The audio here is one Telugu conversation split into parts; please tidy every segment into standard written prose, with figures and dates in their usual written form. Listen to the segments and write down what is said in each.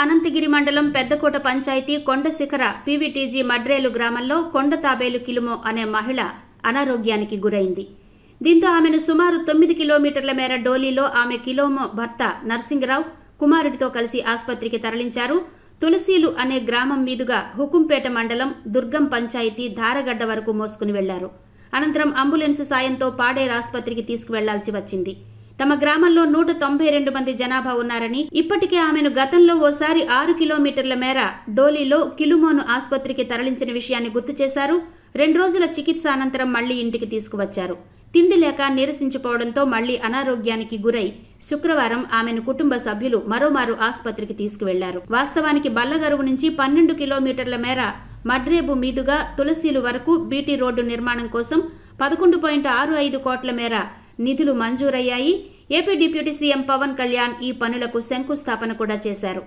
అనంతగిరి మండలం పెద్దకోట పంచాయతీ కొండశిఖర పీవీటీజీ మడ్రేలు గ్రామంలో కొండ తాబేలు కిలుమో అనే మహిళ అనారోగ్యానికి గురైంది. దీంతో ఆమెను సుమారు 9 కిలోమీటర్ల మేర డోలీలో ఆమె కిలోమో భర్త నర్సింగరావు కుమారుడితో కలిసి ఆసుపత్రికి తరలించారు. తులసీలు అనే గ్రామం మీదుగా హుకుంపేట మండలం దుర్గం పంచాయతీ ధారగడ్డ వరకు మోసుకుని వెళ్లారు. అనంతరం అంబులెన్సు సాయంతో పాడేరు ఆసుపత్రికి తీసుకువెళ్లాల్సి వచ్చింది. తమ గ్రామంలో 192 మంది జనాభా ఉన్నారని, ఇప్పటికే ఆమెను గతంలో ఓసారి 6 కిలోమీటర్ల మేర డోలీలో కిలుమోను ఆసుపత్రికి తరలించిన విషయాన్ని గుర్తు చేశారు. 2 రోజుల చికిత్స అనంతరం మళ్లీ ఇంటికి తీసుకువచ్చారు. తిండి లేక నీరసించిపోవడంతో మళ్లీ అనారోగ్యానికి గురై శుక్రవారం ఆమెను కుటుంబ సభ్యులు మరోమారు ఆసుపత్రికి తీసుకువెళ్లారు. వాస్తవానికి బల్లగరువు నుంచి 12 కిలోమీటర్ల మేర మడ్రేబు మీదుగా తులసీలు వరకు బీటీ రోడ్డు నిర్మాణం కోసం 11.65 కోట్ల మేర నిధులు మంజూరయ్యాయి. AP deputy CM Pawan Kalyan ఈ పనులకు శంకుస్థాపన కూడా చేశారు.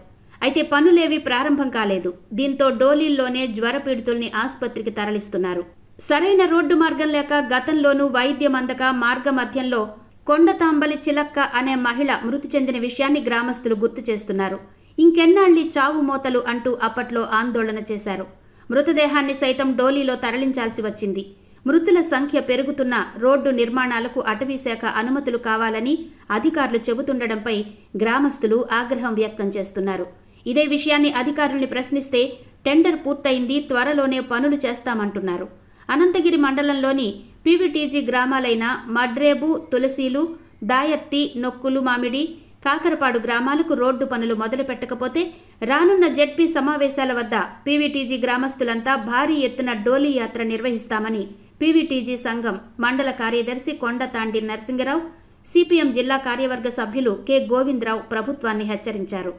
అయితే పనులేవీ ప్రారంభం కాలేదు. దీంతో డోలీల్లోనే జ్వరపీడితుల్ని ఆసుపత్రికి తరలిస్తున్నారు. సరైన రోడ్డు మార్గం లేక గతంలోనూ వైద్యం అందక మార్గ మధ్యంలో కొండతాంబలి చిలక్క అనే మహిళ మృతి చెందిన విషయాన్ని గ్రామస్తులు గుర్తు చేస్తున్నారు. ఇంకెన్నాళ్లి చావు మోతలు అంటూ అప్పట్లో ఆందోళన చేశారు. మృతదేహాన్ని సైతం డోలీలో తరలించాల్సి వచ్చింది. మృతుల సంఖ్య పెరుగుతున్న రోడ్డు నిర్మాణాలకు అటవీశాఖ అనుమతులు కావాలని అధికారులు చెబుతుండడంపై గ్రామస్తులు ఆగ్రహం వ్యక్తం చేస్తున్నారు. ఇదే విషయాన్ని అధికారుల్ని ప్రశ్నిస్తే టెండర్ పూర్తయింది, త్వరలోనే పనులు చేస్తామంటున్నారు. అనంతగిరి మండలంలోని పీవీటీజీ గ్రామాలైన మడ్రేబు, తులసీలు, దాయర్తి, నొక్కులు మామిడి, కాకరపాడు గ్రామాలకు రోడ్డు పనులు మొదలు పెట్టకపోతే రానున్న జెడ్పీ సమావేశాల వద్ద పీవీటీజీ గ్రామస్తులంతా భారీ ఎత్తున డోలీ యాత్ర నిర్వహిస్తామని పీవీటీజీ సంఘం మండల కార్యదర్శి కొండతాండి నర్సింగరావు, సిపిఎం జిల్లా కార్యవర్గ సభ్యులు కె గోవిందరావు ప్రభుత్వాన్ని హెచ్చరించారు.